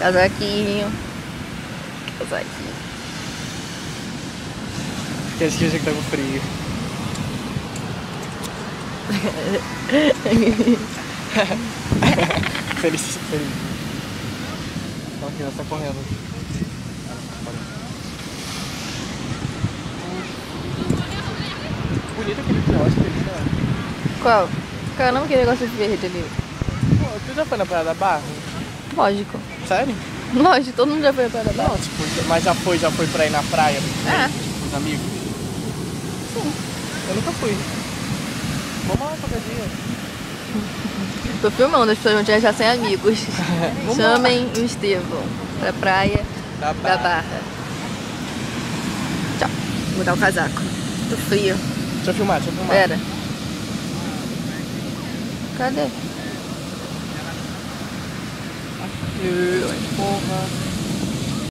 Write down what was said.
Casaquinho. Casaquinho. Esquece que a gente tá com frio. Feliz, feliz. Olha a criança correndo. Bonito aquele quiosque ali, né? Qual? Caramba, que negócio verde ali. Pô, tu já foi na Praia da Barra? Lógico. Sério? Lógico, todo mundo já foi pra lá. Não, tipo, mas já foi pra ir na praia? É. Tipo, com os amigos? Sim. Eu nunca fui. Vamos lá qualquer dia. Tô filmando, as pessoas vão te achar sem amigos. Chamem o Estevão pra praia Da da Barra. Tchau. Vou botar o casaco. Tô frio. Deixa eu filmar, deixa eu filmar. Pera. Cadê?